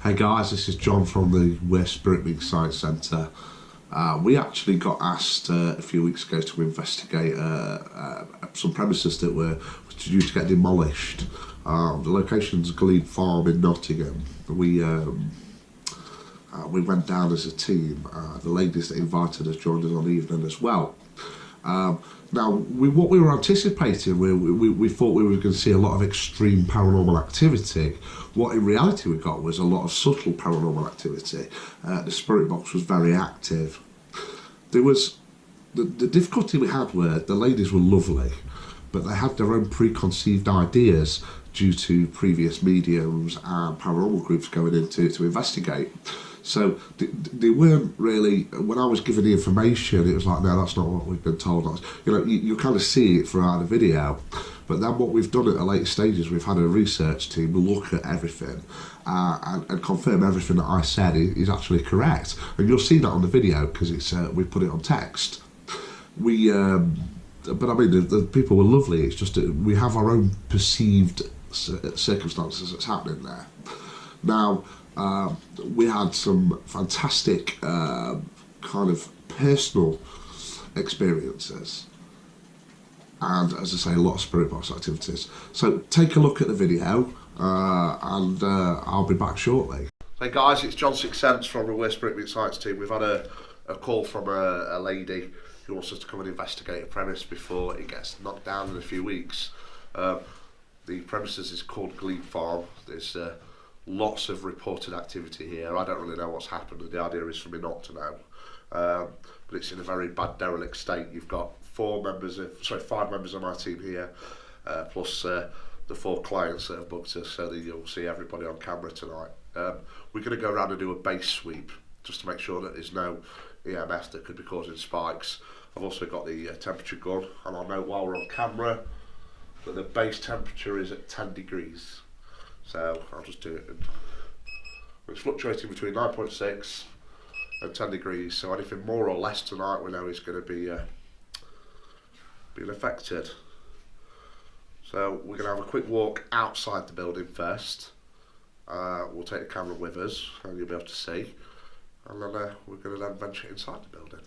Hey guys, this is John from the West Brittany Science Centre. We actually got asked a few weeks ago to investigate some premises that were due to get demolished. The location's Glebe Farm in Nottingham. We went down as a team. The ladies that invited us joined us on the evening as well. Now, what we were anticipating, we thought we were going to see a lot of extreme paranormal activity. What in reality we got was a lot of subtle paranormal activity. The spirit box was very active. There was the difficulty we had were the ladies were lovely, but they had their own preconceived ideas due to previous mediums and paranormal groups going in to investigate. So they weren't really, when I was given the information, it was like, no, that's not what we've been told. You know, you kind of see it throughout the video, but then what we've done at the later stages, we've had a research team look at everything and confirm everything that I said is actually correct. And you'll see that on the video because it's we put it on text. But I mean, the people were lovely. It's just that we have our own perceived circumstances that's happening there. Now, we had some fantastic kind of personal experiences and, as I say, a lot of spirit box activities. So take a look at the video and I'll be back shortly. Hey guys, it's John Sixthsense from the West Brittany Science team. We've had a call from a lady who wants us to come and investigate a premise before it gets knocked down in a few weeks. The premises is called Glebe Farm. There's lots of reported activity here. I don't really know what's happened, and the idea is for me not to know. But it's in a very bad derelict state. You've got five members of my team here, plus the 4 clients that have booked us, so that you'll see everybody on camera tonight. We're going to go around and do a base sweep, just to make sure that there's no EMF that could be causing spikes. I've also got the temperature gun, and I'll note while we're on camera that the base temperature is at 10 degrees. So I'll just do it. It's fluctuating between 9.6 and 10 degrees, so anything more or less tonight we know is going to be being affected. So we're going to have a quick walk outside the building first. We'll take the camera with us and you'll be able to see, and then we're going to then venture inside the building.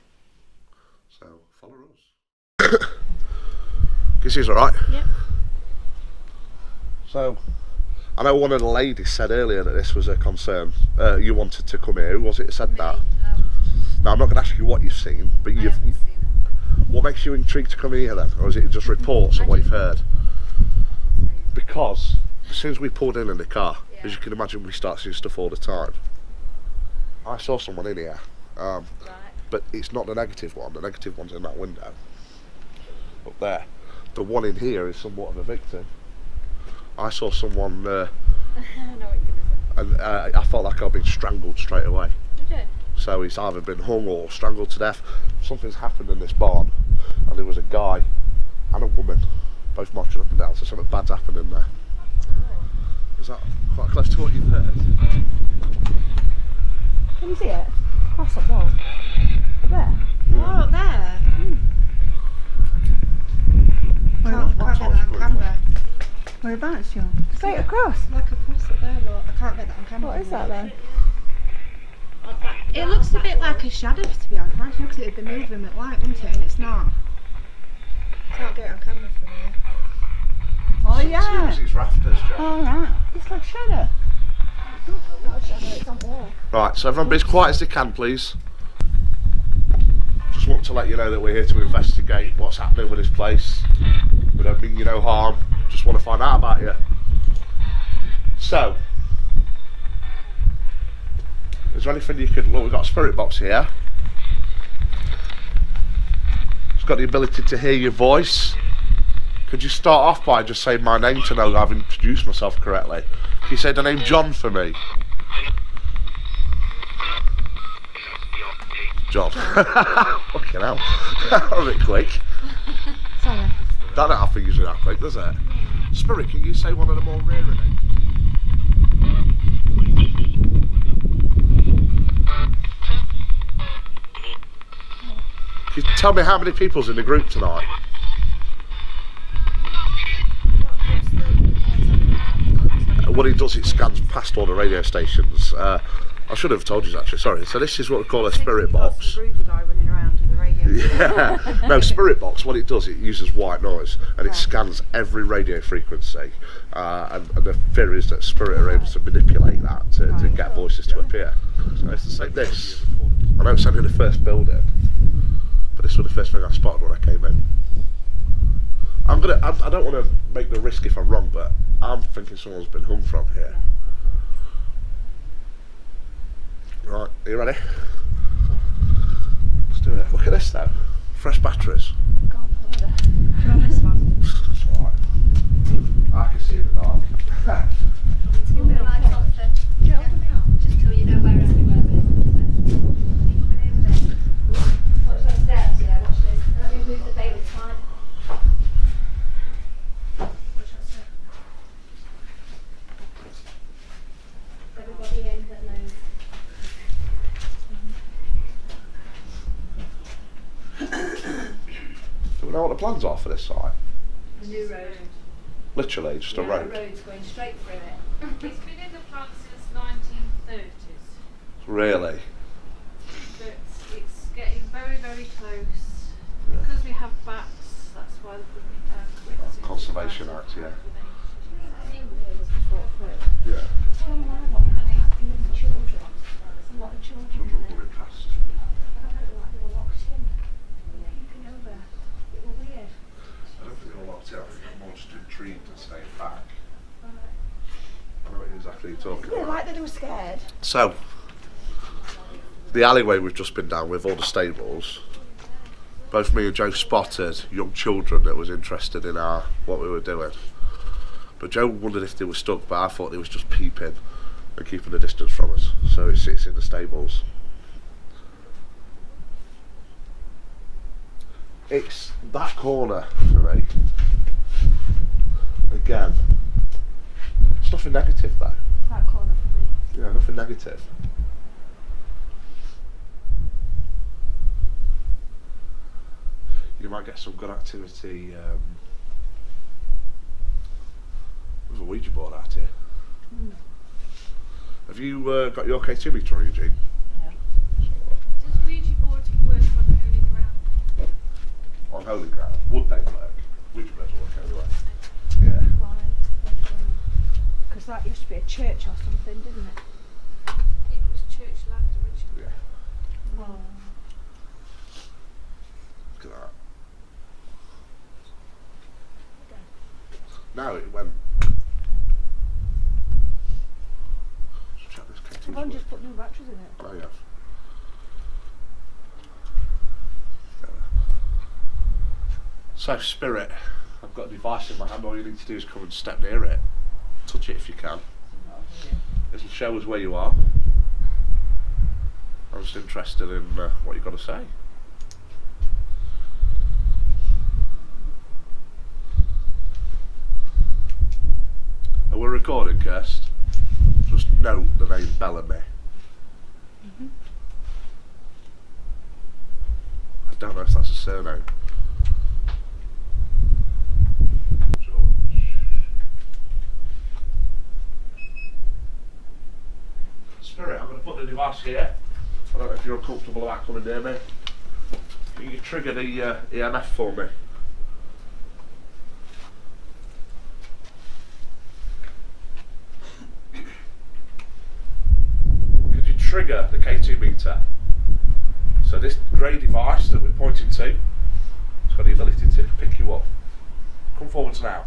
So follow us. Can you see us alright? Yep. So I know one of the ladies said earlier that this was a concern. You wanted to come here. Who was it that said that? Now, I'm not going to ask you what you've seen, but what makes you intrigued to come here then? Or is it just reports of what you've heard? Because as soon as we pulled in the car, as you can imagine, we start seeing stuff all the time. I saw someone in here, but it's not the negative one. The negative one's in that window up there. The one in here is somewhat of a victim. I saw someone, and I felt like I'd been strangled straight away. Did you? So he's either been hung or strangled to death. Something's happened in this barn, and there was a guy and a woman both marching up and down, so something bad's happened in there. Oh. Is that quite close to what you've heard? Can you see it? That's up there. Up there? Oh, up there? Can't get that on camera. Whereabouts, John? Straight across? Like across it there, but I can't get that on camera. What is that then? It looks a bit like a shadow, to be honest, because it'd be moving at light, wouldn't it? And it's not. Can't get it on camera from here. Oh yeah. It's rafters, Jack. Oh right. It's like a shadow. Not a shadow, it's on there. Right, so everyone be as quiet as they can, please. Just want to let you know that we're here to investigate what's happening with this place. We don't mean you no harm. Just want to find out about you. So, is there anything you could, well, we've got a spirit box here. It's got the ability to hear your voice. Could you start off by just saying my name to know that I've introduced myself correctly? Can you say the name John for me? John. Fucking hell. A bit quick. Sorry. That don't have to use it that quick, does it? Spirit, can you say one of the more rarer names? Can you tell me how many people's in the group tonight? what it does, it scans past all the radio stations. I should have told you actually, sorry. So this is what we call a spirit box. Groovy guy running around with the radio. Yeah. No, spirit box, what it does, it uses white noise and it scans every radio frequency. And the theory is that spirit are able to manipulate that to get voices to appear. So it's like this. I know it's only the first building, but this was the first thing I spotted when I came in. I don't want to make the risk if I'm wrong, but I'm thinking someone's been hung from here. Right, are you ready? Let's do it. Look at this though. Fresh batteries. God, do you want this one? It's alright. I can see in the dark. You may like it. Do you hold me out? Just till you know where everywhere is. Watch those steps, yeah, watch this. Let me move the baby tight. Watch that step. Everybody in that knows. Do we know what the plans are for this site? The new road. Literally, just a The road. road's going straight through it. It's been in the plan since 1930s, Really? but it's getting very, very close. Because we have bats, that's why they're putting it down. Because it's Conservation bats Act, and yeah. conservation. Yeah. A lot of children. Children coming past. I don't know why they were locked in. Peeping over. It was weird. I don't think they're locked out. I think they're more just intrigued and staying back. I know exactly what you're talking Yeah, about. like that they were scared. So, the alleyway we've just been down with all the stables, both me and Joe spotted young children that was interested in what we were doing. But Joe wondered if they were stuck, but I thought they was just peeping and keeping a distance from us. So it sits in the stables. It's that corner for me. Again, it's nothing negative though. That corner for me. Yeah, nothing negative. You might get some good activity with a Ouija board out here. Have you got your K2 meter on, Eugene? Does Ouija board work on holy ground? On holy ground? Would they work? Ouija boards work anyway. Yeah. Because that used to be a church or something, didn't it? It was church land originally. Yeah. Oh. Look at that. Now it went. Let's check this K2's I've only work. just put new batteries in it. Oh yeah. So spirit, I've got a device in my hand, all you need to do is come and step near it. Touch it if you can. It'll show us where you are. I'm just interested in what you've got to say. And we're recording, Kirst. Just note the name Bellamy. I don't know if that's a surname. Spirit, I'm going to put the device here. I don't know if you're uncomfortable about coming near me. Can you trigger the EMF for me? Could you trigger the K2 meter? So this grey device that we're pointing to, it's got the ability to pick you up. Come forwards now.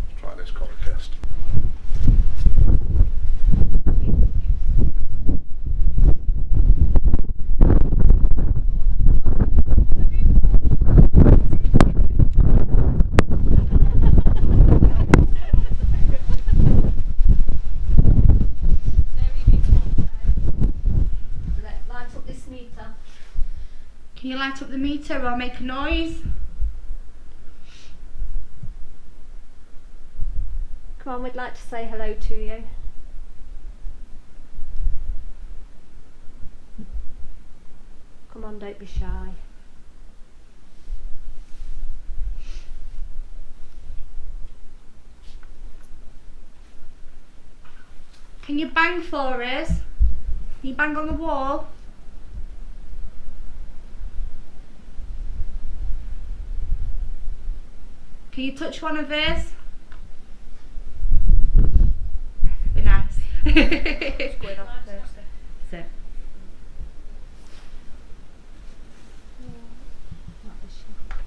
Let's try this Comcast. Light up this meter. Can you light up the meter or make a noise? Come on, we'd like to say hello to you. on, don't be shy. Can you bang for us? Can you bang on the wall? Can you touch one of us? Be nice. Going off first. Sit.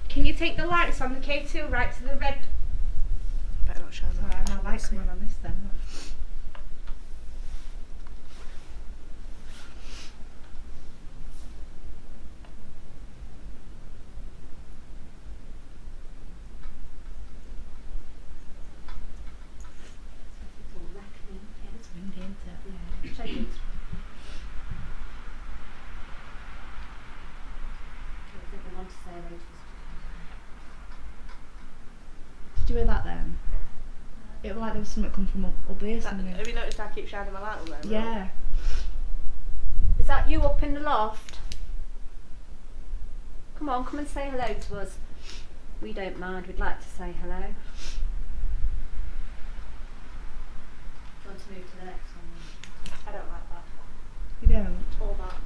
Can you take the lights on the K2 right to the red? Better not show Sorry, I'm not lights coming on this then. It's windy, isn't it? Show you. I want to say hello to us. Did you hear that then? It was like there was something come from up here somewhere. Have you noticed I keep shining my light on there? Yeah. Is that you up in the loft? Come on, come and say hello to us. We don't mind, we'd like to say hello. Do you want to move to the next one? I don't like that. You don't? Or that.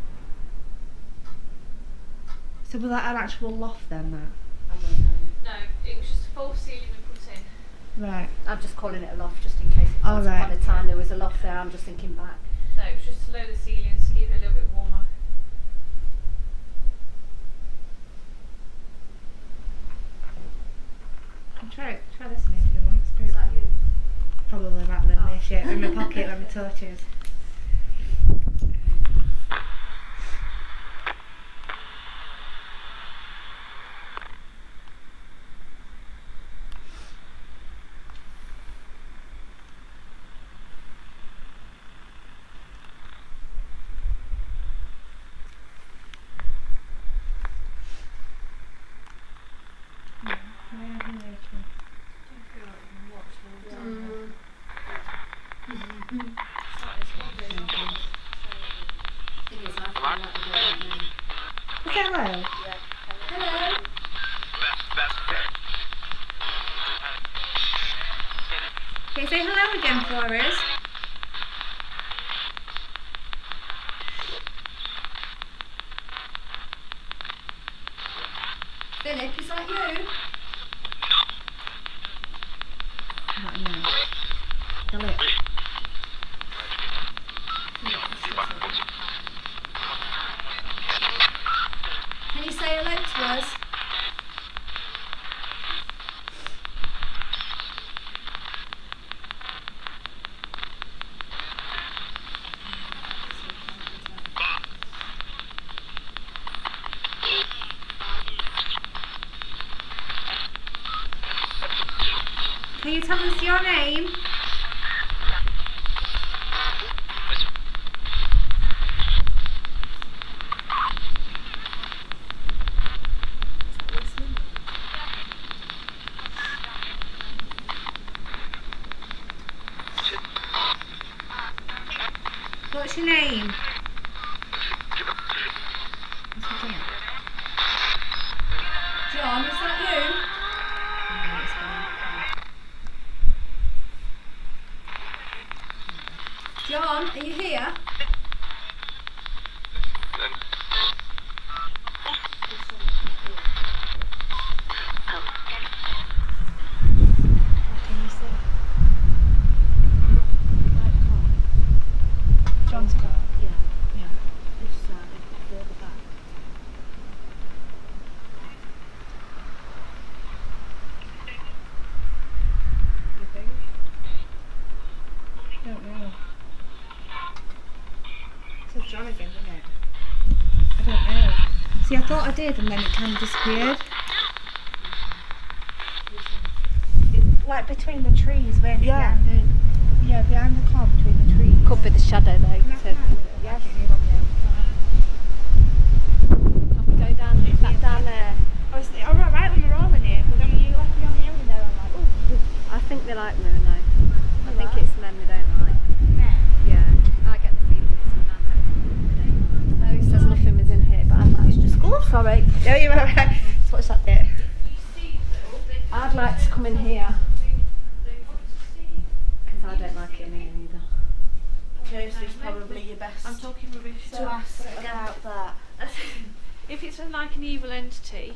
So was that an actual loft then, that? I don't know. No, it was just a false ceiling we put in. Right. I'm just calling it a loft just in case Oh, once right. upon a time there was a loft there. I'm just thinking back. No, it was just to lower the ceilings to keep it a little bit warmer. Try this if you want. Is that you? Probably that little shit in my pocket where my torch is. Thing is, I feel like we don't know. Is that hello? Hello. Can you say hello again for us? Philip, is that you? Not now. Philip. Can you say hello to us? Can you tell us your name? What's your name? John, is that you? John, are you here? John's car. Yeah, Yeah. it's further back. You think? I don't know. It says John again, doesn't it? I don't know. See, I thought I did and then it kind of disappeared. It's like between the trees, when Yeah. behind the car between the trees. Could be the shadow though. So. Yes. Can we go down back down there? I was alright when we were all in it, but then when you left me on the area there, I'm like, oh, I think they like me now. I think it's men they don't like. Yeah, I get the feeling it's men that they don't like. No, he says nothing was in here, but I thought it's just sorry. No, you're alright. What's that bit? You see them, they can I'd like to come in here they want to see. because I don't like it in here either. Kirsty's probably your best I'm talking rubbish. to ask about that. If it's like an evil entity,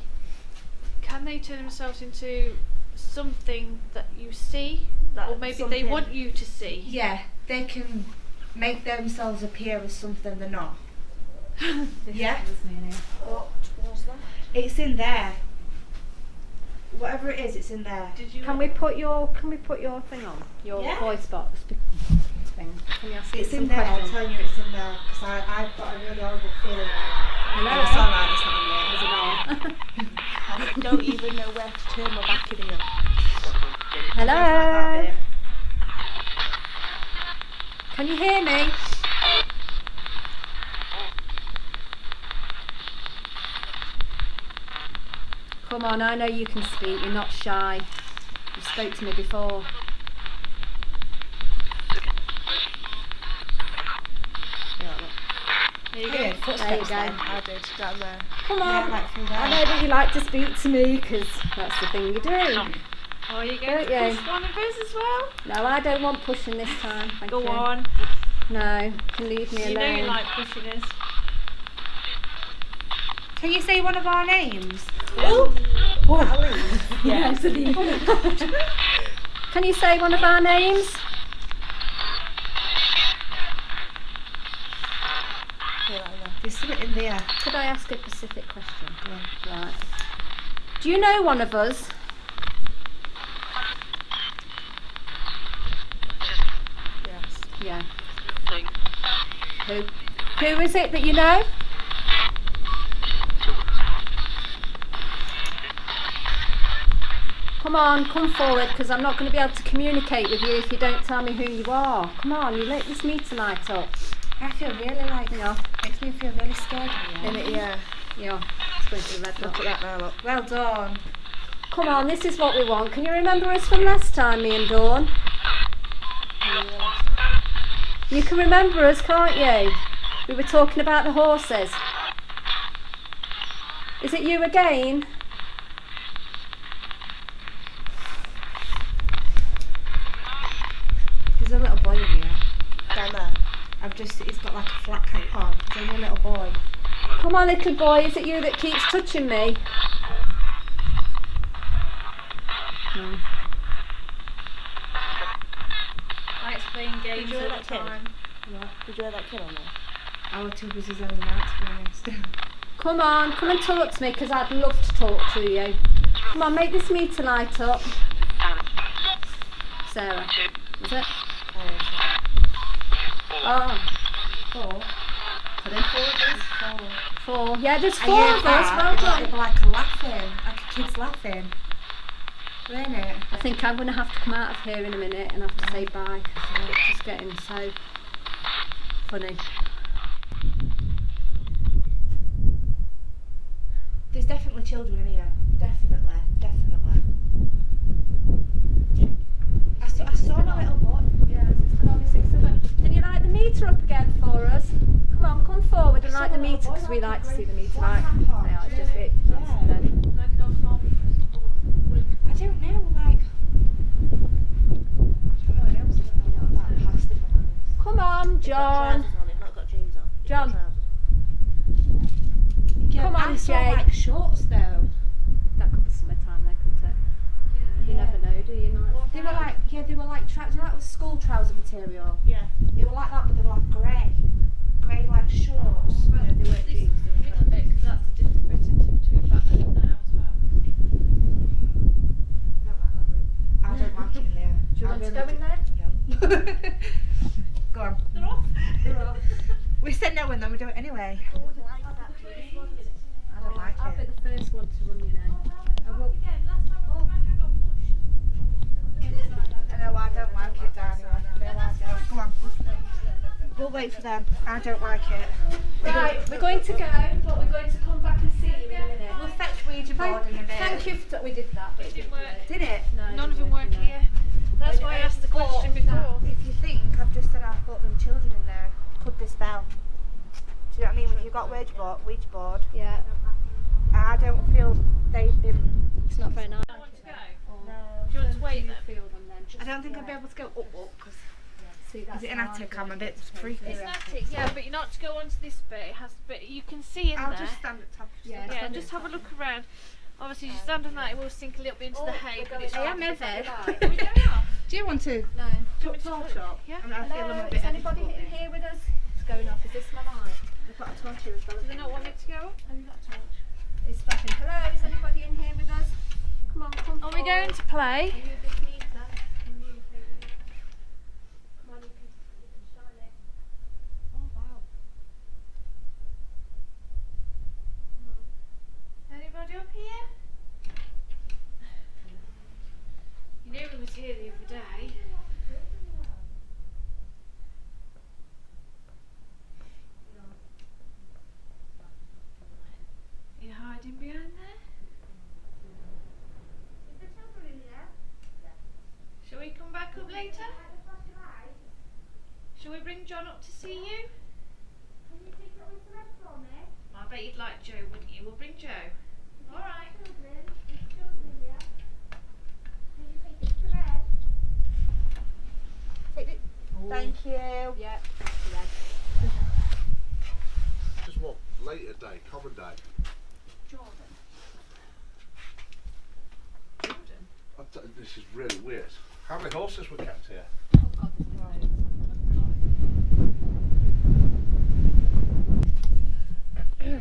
can they turn themselves into something that you see, or maybe they something- want you to see? Yeah, they can make themselves appear as something they're not. Yeah? What was that? It's in there. Whatever it is, it's in there. Did you? Can we put your thing on? Your Yeah. voice box thing. Can you ask It's some in there, I'll questions? tell you it's in there, because I've got a really horrible feeling. Hello? It's alright, it's not in there. Is it on? I don't even know where to turn my back in here. Hello? Like that bit. Can you hear me? Come on, I know you can speak, you're not shy. You spoke to me before. There you I heard go. footsteps There you then. go. I did, down there. Come Yeah, on, like through there. I know that you like to speak to me because that's the thing you do. Oh, you go. Don't you? Push one of us as well. No, I don't want pushing this time. Thank Go you. on. No, you can leave me You alone. know you like pushing us. Can you say one of our names? Oh. Yeah. Can you say one of our names? There's something in there. Could I ask a specific question? Yeah. Right. Do you know one of us? Yes. Yeah. Who? Who is it that you know? Come on, come forward, because I'm not going to be able to communicate with you if you don't tell me who you are. Come on, you lit this meter light up. I feel really like, Yeah. makes me feel really scared here. In it, yeah. Yeah. It's going to the red Look dot. at that now, look. Well done. Come on, this is what we want. Can you remember us from last time, me and Dawn? You can remember us, can't you? We were talking about the horses. Is it you again? There's a little boy in here. Down there. He's got like a flat cap on. He's only a little boy. Come on, little boy, is it you that keeps touching me? No. Likes playing games you all like the that kid? time. Did you have that kid on there? I was too busy zoning out, to be honest. Come on, come and talk to me, because I'd love to talk to you. Come on, make this meter light up. Sarah, is it? Oh. Four. Are there 4 of us? 4. Yeah, there's 4 I heard of us. that. Well done. It'd be like a laughing, like a kid's laughing. Wasn't it? I think I'm going to have to come out of here in a minute and have to say bye, because it's just getting so funny. There's definitely children in here. Definitely, definitely. I saw my little boy. Yeah, it's only 6 of them. Can you light the meter up again for us? Come on, come forward and light the meter, because we like to see the meter light. Yeah, it's just it. That's done. Like an old farm. I don't know, like. I don't know that past if I'm honest. Come on, John. Not got jeans on. John. Yeah, Come on, I saw Jay. like shorts though. That could be summertime there, couldn't it? You never know, do you? They were like that was school trouser material. Yeah. They were like that, but they were like grey like shorts. Well, they weren't this jeans. middle bit, 'cause that's the different bit between back and now as well. I don't like it in there. Do you want to go in there? No. Go on. They're off. They're off. We said no and then we do it anyway. I don't like I'll be it. the first one to run, you know. I will. Last time I was back, I got pushed. I know I don't like it, Danny. Come on. We'll wait for them. I don't like it. Right, we're going to go, but we're going to come back and see you in a minute. We'll fetch Ouija board in a bit. Thank you for we did that. But It didn't work. Did it? No, None of them work work here. That's why I asked the question before. If you think I've just said I've got them children in there, could they spell? Do you know what I mean? If you've got Ouija board, Yeah. I don't feel they've been. It's not very nice. I want to go. No. Do you want to wait then? Feel them then. I don't think I'd be able to go up because See, that's is it an how I attic? feel I'm a like bit it's freaky. It's an attic, yeah, but you're not to go onto this bit. It has, but you can see in I'll there. just stand at top. Yeah. Yeah, just have a look around. Obviously, you stand on that, it will sink a little bit into the hay, but it's I not am too bad. Evie. Are we going off? Do you want to No. put torch up? Yeah. I mean, I feel I'm a Hello, bit is anybody in difficult here with us? It's going off. Is this my light? They've got a torch here as well. Do they not want it to go up? Have you got a torch? It's flashing. Hello, is anybody in here with us? Come on, come Are we going to play? Are you this meter? Communicate with it. Come on, you can shine it. Oh, wow. Anybody up here? You know we was here the other day. Are you hiding behind there? Shall we come back up later? Shall we bring John up to see you? I bet you'd like Joe, wouldn't you? We'll bring Joe. Alright. Thank you. Yeah. Just what? Later day, common day. Jordan. This is really weird. How many horses were kept here? Oh, God, this is right.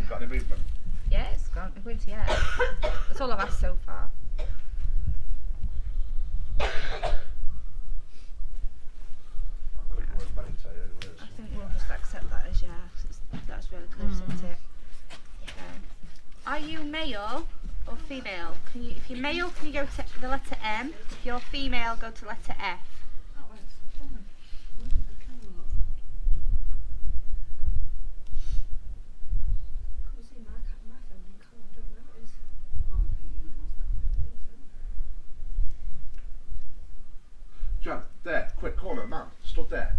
Got any movement? Yeah, it's gone. It went, yeah. That's all I've asked so far. I'm going to go and meditate anyways. I think we'll just accept that as yeah. 'Cause that's really close, isn't it? Are you male or female? Can you, if you're male, can you go to the letter M? If you're female, go to letter F. Jan, there, quick corner, man, stood there.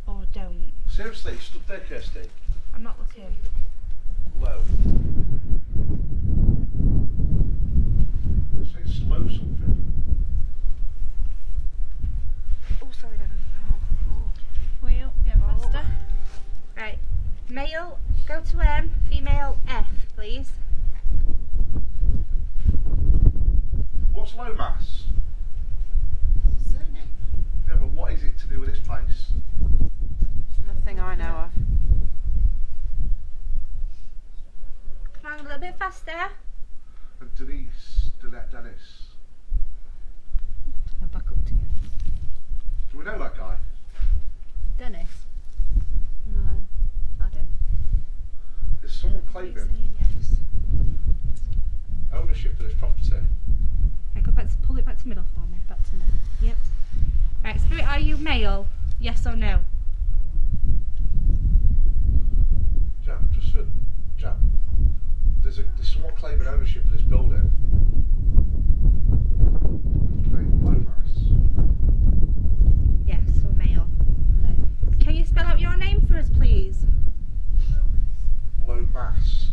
Oh, don't. Seriously, stood there, Kirsty. I'm not looking. Low. Say slow something. Oh, sorry, Devon. Wheel, get faster. Right. Male, go to M. Female, F, please. What's low mass? Yeah, but what is it to do with this place? Nothing I know of. Come on, a little bit faster. And Denise, Dennis. I'll back up to you. Do we know that guy? Dennis? No, I don't. Is someone claiming Saying yes. ownership of this property? Okay, go back to, pull it back to middle for me. Back to middle. Yep. Right, Spirit, are you male? Yes or no? Jan, just for Jan. There's someone claiming ownership of this building. Claim low mass. Yes, or male. Can you spell out your name for us, please? Low mass.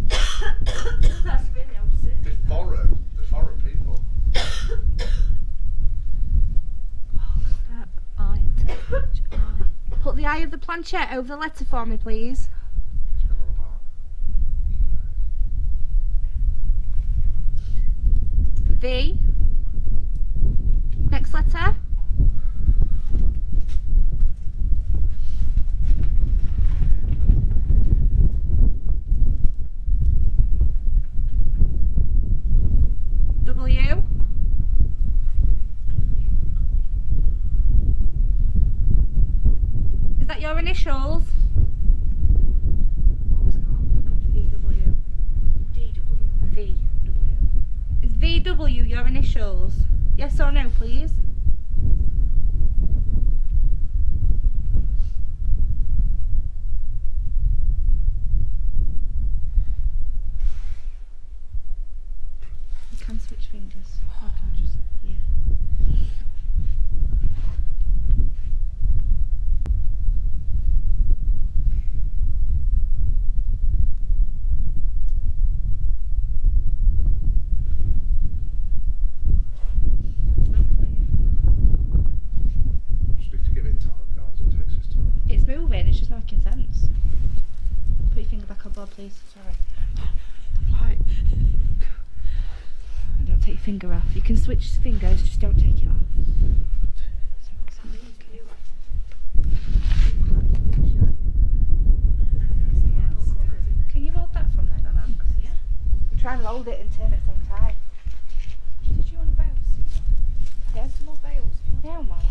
That's really opposite. They're foreign. They're foreign people. Put the eye of the planchette over the letter for me, please. What's going on about? V. Next letter. W. Is that your initials? VW. V. Is VW your initials? Yes or no, please? You can switch fingers. I can just, yeah. Sixthsense. Put your finger back on board, please. Sorry. Right. Don't take your finger off. You can switch fingers, just don't take it off. Can you hold that from then on out? Yeah. You try and hold it and turn at the same time. Did you want a bounce? Yes. Some more bales. Yeah, I'm alright.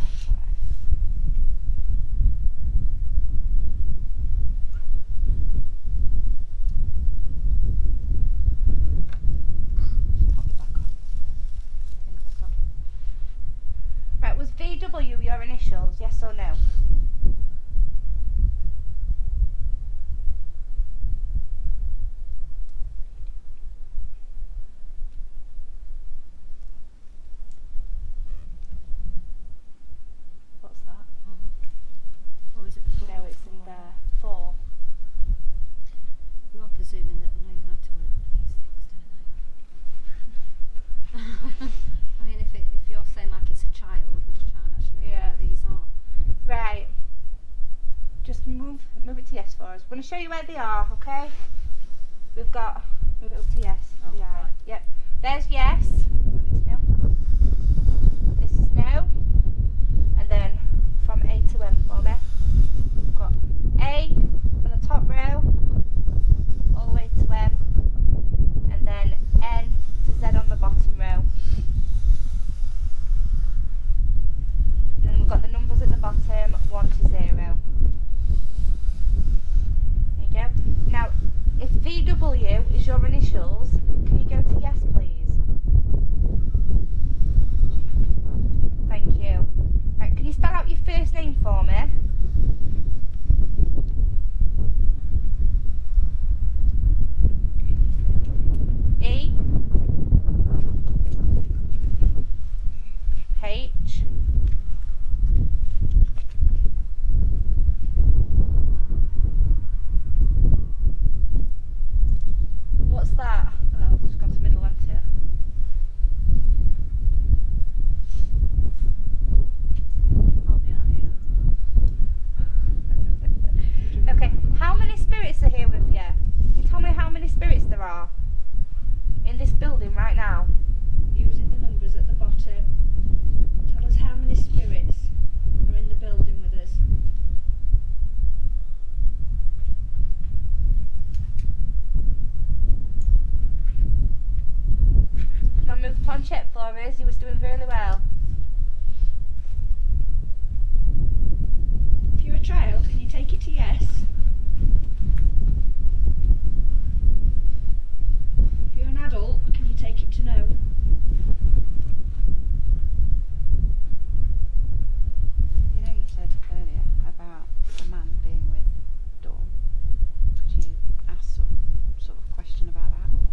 Pop it back on. Finger back on. Right, was VW your initials, yes or no? What's that? Or is it the 4? No, it's in there. 4. We are presuming that they know how to work with these things, don't they? I mean, if you're saying like it's a child, would a child actually know Yeah. where these are? Right. Just move it to yes for us. I'm going to show you where they are, okay? We've got, move it up to yes. Oh, The I. right. Yep. There's yes. Move it to no. This is no. And then from A to M for me. We've got A on the top row, all the way to M. And then N to Z on the bottom row. And then we've got the numbers at the bottom, 1 to 0. There you go. Now, if VW is your initials, can you go to yes, please? Thank you. Right, can you spell out your first name for me? E H What's that? Oh, it's gone to middle, hasn't it? I'll be out here. Okay, how many spirits are here with you? Can you tell me how many spirits there are in this building right now? Using the numbers at the bottom, tell us how many spirits are in the building with us. Come on, move the planchette for us. You was doing really well. If you're a child, can you take it to yes? If you're an adult, can you take it to no? You know, you said earlier about a man being with Dawn. Could you ask some sort of question about that? Or?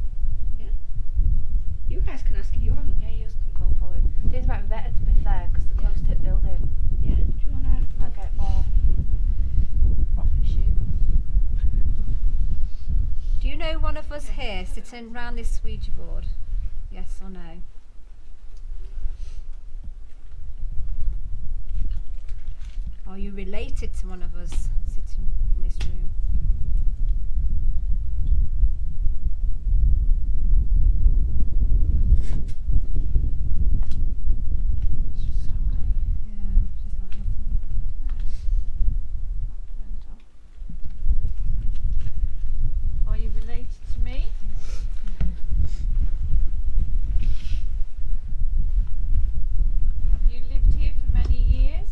You guys can ask if you want. Yeah, you can go for it. These might be better to be fair because they're close to the building. Yeah, do you want to? I'll get more off the shoot. Do you know one of us here sitting round this Ouija board? Yes or no? Are you related to one of us sitting in this room? Yeah, she's like nothing. Are you related to me? Have you lived here for many years?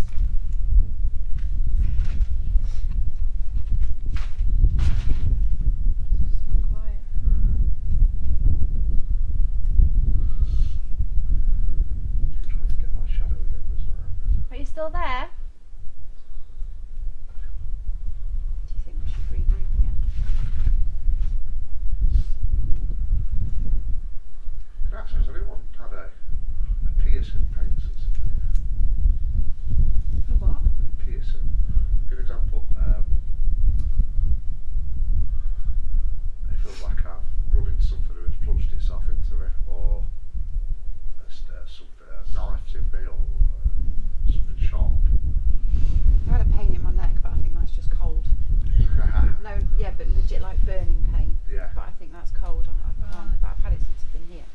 it like burning pain. Yeah. But I think that's cold. I can't. Right. But I've had it since I've been here.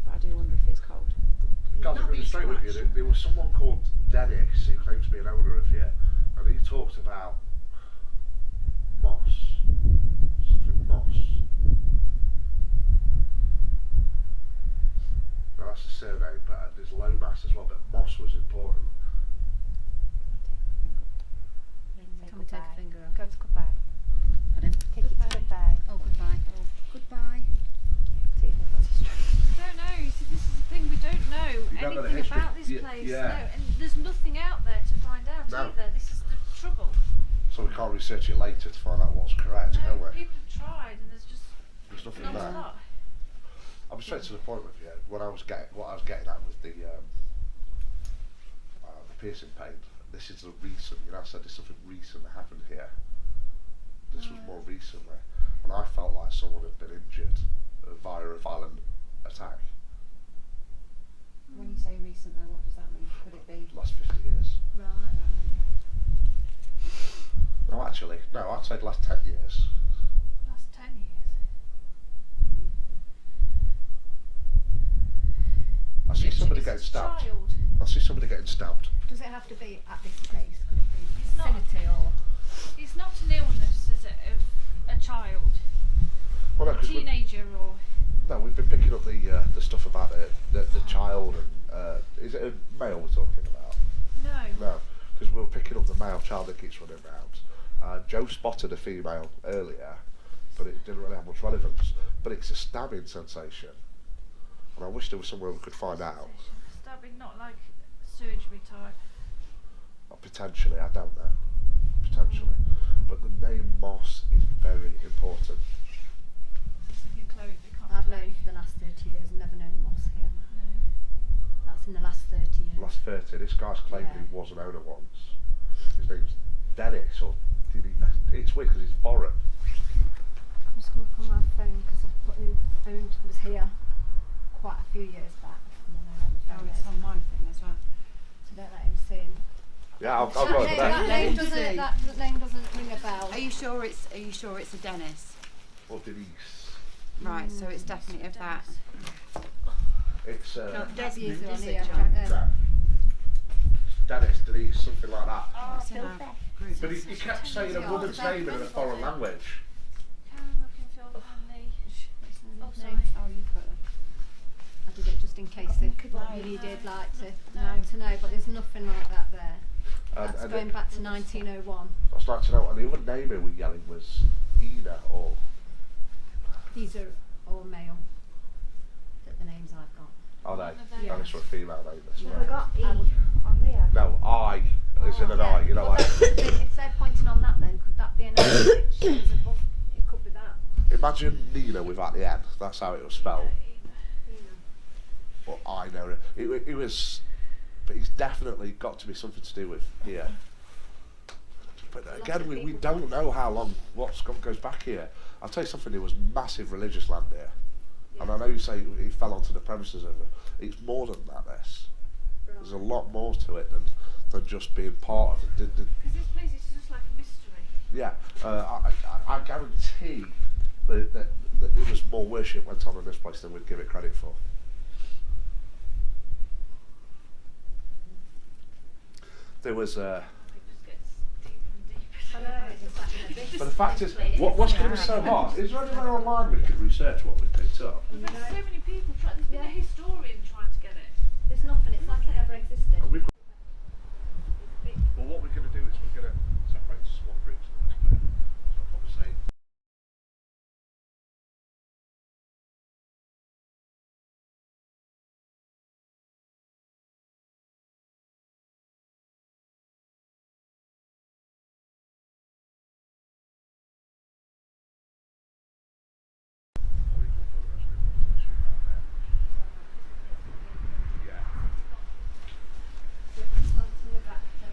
But I do wonder if it's cold. Guys, I'm going straight with you. There was someone called Dennis who claims to be an owner of here, and he talked about moss. Something moss. Now that's a surname, but there's low mass as well, but moss was important. Can we take a finger off? Go to goodbye. Pardon? Take it to goodbye. Oh, goodbye. Oh, goodbye. Take your finger off. I don't know. You see, this is the thing. We don't know You don't know the anything history. about this Yeah, place. yeah. No, and there's nothing out there to find out No. either. This is the trouble. So we can't research it later to find out what's correct, No, can we? people have tried, and there's just There's nothing not a there. lot. I'm straight to the point with you. What I was getting at with the piercing pain. This is the recent. You know, I said there's something recent that happened here. This was more recently, and I felt like someone had been injured via a violent attack. When you say recent, though, what does that mean? Could it be? Last 50 years. Right. No, actually, no. I'd say the last 10 years. Last 10 years. I see somebody It's getting a stabbed. child. I see somebody getting stabbed. Does it have to be at this place? Could it be It's not. vicinity or? It's not an illness, is it, of a child, Well, no, a 'cause we- teenager, or no, we've been picking up the stuff about the child and is it a male we're talking about? no? No, because we're picking up the male child that keeps running around. Joe spotted a female earlier, but it didn't really have much relevance. But it's a stabbing sensation, and I wish there was somewhere we could find out. Stabbing, not like surgery type. Or potentially, I don't know. Potentially, but the name Moss is very important. You close, you can't I've play. known for the last 30 years and never known a moss here. No. That's in the last 30 years. Last 30, this guy's claimed Yeah. he was an owner once. His name's Dennis, or did he? It's weird because he's foreign. I'm just going to look on my phone because I've put who owned was here quite a few years back. And then I owned the Oh, phone it's on my thing as well. so don't let him see him. Yeah, I'll go That over name, there. that name Let him see. that name doesn't ring a bell. Are you sure it's a Dennis? Or Denise. Right, so it's definitely of that. It's Not That'd be Desmond, easier on is here. it, John? Dennis, Denise, something like that. It's in our group. But he kept saying a woman's name in a foreign language. Karen looking Phil Hanley. Oh, sorry. Oh, you've got them. I did it just in case if No. you needed like to No. know, but there's nothing like that there. That's And going back to 1901. I'd like to know, and the other name we were yelling was Ina, or These are all male. The names I've got. are they? One of them. Yeah. No, this was a female name, this We one. got E I would- on there. No, I, as in an I, you know, Well, like. if they're pointing on that, then could that be an O which is above? It could be that. Imagine Nina without the N, that's how it was spelled. Well, I know it. It was, but it's definitely got to be something to do with here. But again, we don't know how long, goes back here. I'll tell you something, there was massive religious land here. And I know you say he fell onto the premises of it. It's more than that, this. There's a lot more to it than just being part of it. Because this place is just like a mystery. Yeah, I guarantee that there was more worship went on in this place than we'd give it credit for. There was, It just gets deeper and deeper. I know, it's just like an abyss. but the fact is, what's going to be so hard? Is there anywhere online we could research what we've picked up? We've had so many people trying. There's been a historian trying to get it. There's nothing, it's like it never existed. We've got, well, what we're going to do is we're going to separate into small groups a little bit. So I'll probably say.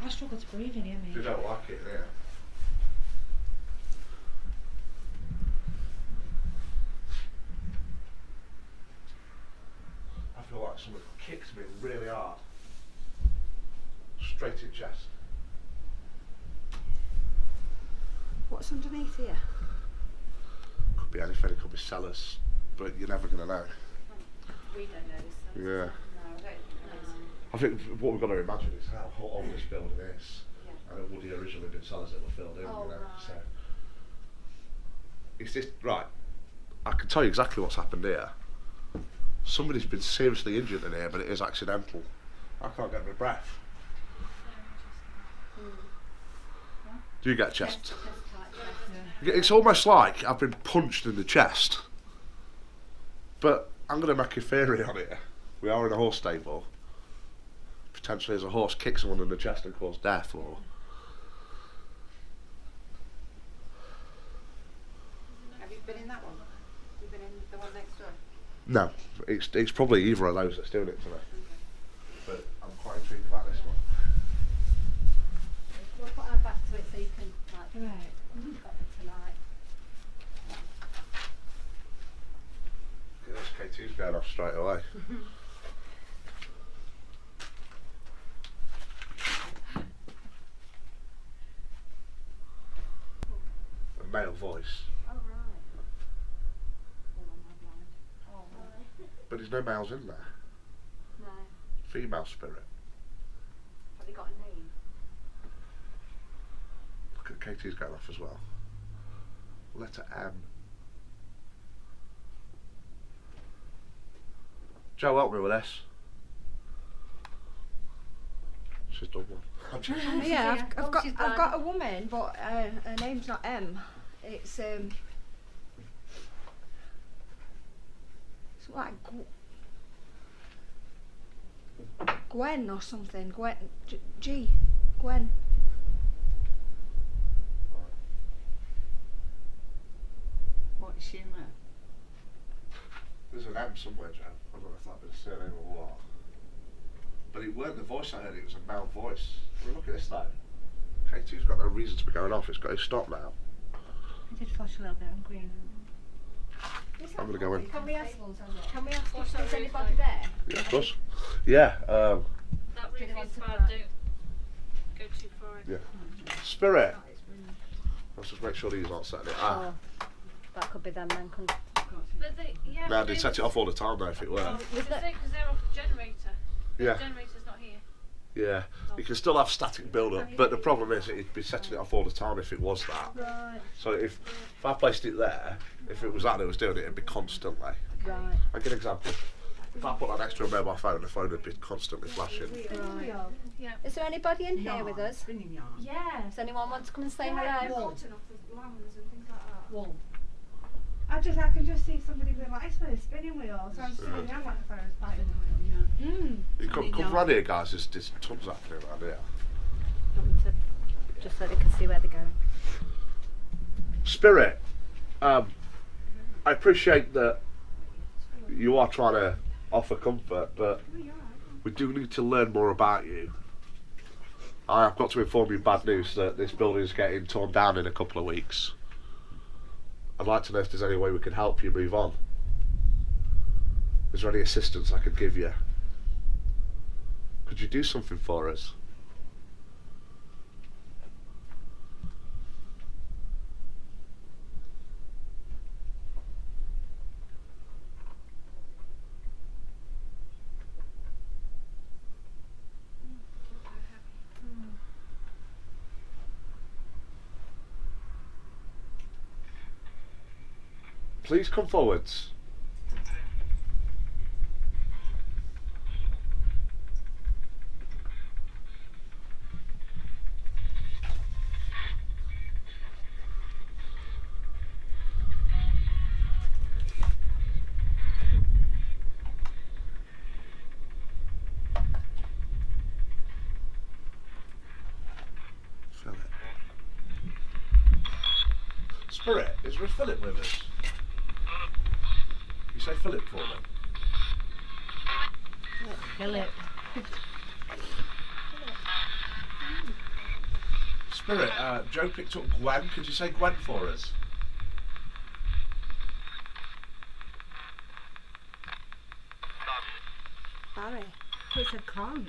I struggle to breathe in here, You mate. don't like it, yeah. I feel like someone kicked me really hard. Straight in chest. What's underneath here? be anything, it could be cellars, but you're never going to know. We don't know this. So Yeah. no, I don't think there is. I think what we've got to imagine is how old this building is. Yeah. And it would have originally been cellars that were filled in, Oh, you know. right. So it's just right. I can tell you exactly what's happened here. Somebody's been seriously injured in here, but it is accidental. I can't get my breath. Do you get chest? It's almost like I've been punched in the chest. But I'm going to make a theory on it. We are in a horse stable. Potentially, as a horse kicks someone in the chest and cause death, or Have you been in that one? Have you been in the one next door? no, it's probably either of those that's doing it today. But I'm quite intrigued about this one. We'll put our back to it so you can like got it tonight. Yeah, this K2's going off straight away. A male voice, Oh right. Oh, am I blind? Oh right. but there's no males in there. No. Female spirit. Have you got a name? Look at Katie's going off as well. Letter M. Joe, help me with this. She's done one. Yeah, I've got a woman, but her name's not M. It's something like Gwen or something. Gwen, Gwen. What is she in there? There's an M somewhere, Joe. I don't know if that'd be the surname or what. But it weren't the voice I heard, it was a male voice. I mean, look at this though. K2's got no reason to be going off, it's got to stop now. It did flash a little bit on green. I'm going to go in. Can we ask What's if that there's roof anybody like? there? Yeah, of course. Yeah, That roof Did they want is to bad, put don't go too far in. yeah. Spirit. Let's just make sure these aren't setting it. Ah. Oh, that could be them then. Couldn't But they, yeah, No, but they'd set it off all the time though if it were. Because they're off the generator. Yeah. The generator's not here. Yeah. You can still have static build up, but the problem is it'd be setting it off all the time if it was that. Right. So if I placed it there, if it was that that was doing it, it'd be constantly. Right. I'll give an example. If I put that next to a mobile phone, the phone would be constantly flashing. Right. Yeah. Is there anybody in here with us? Yeah. Does anyone want to come and say hello? I can just see somebody with like a spinning wheel. So I'm spinning around like a Ferris Bueller. You come round here, guys. There's tons happening around here. Just so they can see where they're going. Spirit, I appreciate that you are trying to offer comfort, but we do need to learn more about you. I have got to inform you bad news that this building is getting torn down in a couple of weeks. I'd like to know if there's any way we can help you move on. Is there any assistance I could give you? Could you do something for us? Please come forwards. Fill it. Spirit, is there a Philip with us? You say Philip for me? Philip. Spirit, Joe picked up Gwen. Could you say Gwen for us? Barry. It's a con.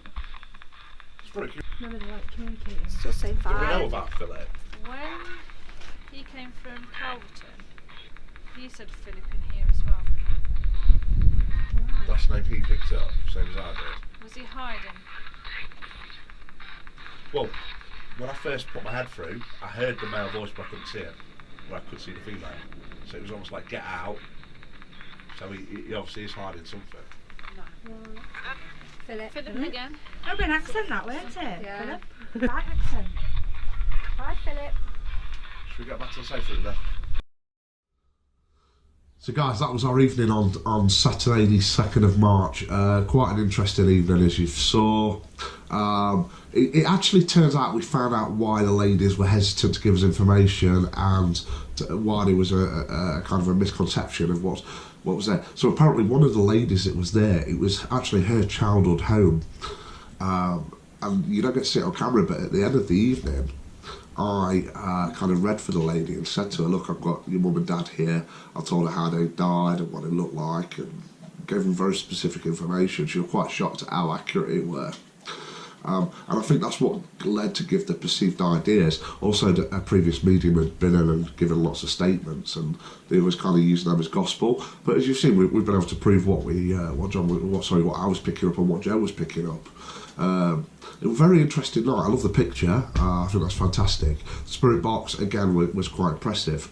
Spirit, can None of them like communicating. It's just saying do we know five. about Philip? When he came from Calverton, You said Philip in here as well. That's the name he picked up, same as I did. Was he hiding? Well, when I first put my head through, I heard the male voice, but I couldn't see it. But I could see the female. So it was almost like, get out. So he obviously is hiding something. Philip. Philip again. That'll be an accent, that, won't it? Yeah. Philip? Right accent. Hi, Philip. Should we get back to the safe room then? So guys, that was our evening on Saturday the 2nd of March. Quite an interesting evening, as you saw. It actually turns out we found out why the ladies were hesitant to give us information, and why there was a kind of a misconception of what was there. So apparently one of the ladies that was there, it was actually her childhood home. And you don't get to see it on camera, but at the end of the evening, I kind of read for the lady and said to her, look, I've got your mum and dad here. I told her how they died and what they looked like, and gave them very specific information. She was quite shocked at how accurate it were. And I think that's what led to give the perceived ideas. Also, a previous medium had been in and given lots of statements, and they was kind of using them as gospel. But as you've seen, we've been able to prove what I was picking up and what Joe was picking up. It was a very interesting night. I love the picture. I think that's fantastic. The spirit box again was quite impressive.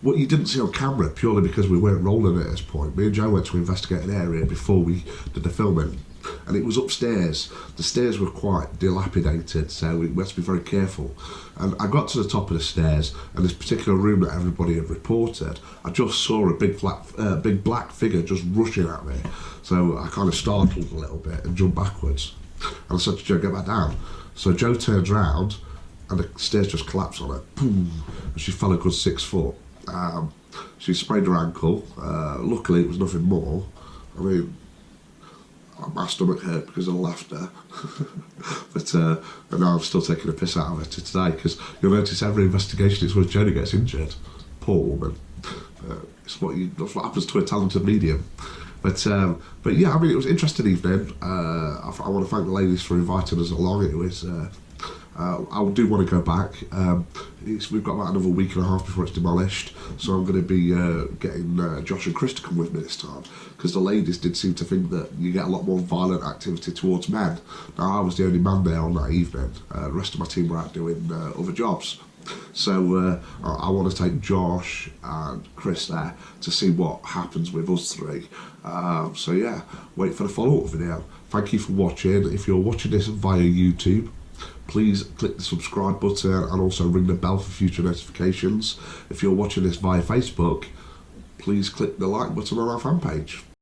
What you didn't see on camera, purely because we weren't rolling at this point. Me and Joe went to investigate an area before we did the filming, and it was upstairs. The stairs were quite dilapidated, so we had to be very careful. And I got to the top of the stairs, and this particular room that everybody had reported, I just saw a big black figure just rushing at me. So I kind of startled a little bit and jumped backwards. And I said to Joe, get back down. So Joe turns round, and the stairs just collapsed on her. Boom! And she fell a good 6 foot. She sprained her ankle. Luckily, it was nothing more. I mean, my stomach hurt because of the laughter. But now I'm still taking a piss out of it today, because you'll notice every investigation it's where Jodie gets injured. Poor woman. That's what happens to a talented medium. But yeah, I mean, it was an interesting evening. I want to thank the ladies for inviting us along. It was. I do want to go back. We've got about another week and a half before it's demolished, so I'm going to be getting Josh and Chris to come with me this time, because the ladies did seem to think that you get a lot more violent activity towards men. Now, I was the only man there on that evening. The rest of my team were out doing other jobs. So I want to take Josh and Chris there to see what happens with us three. So yeah, wait for the follow-up video. Thank you for watching. If you're watching this via YouTube, please click the subscribe button and also ring the bell for future notifications. If you're watching this via Facebook, please click the like button on our fan page.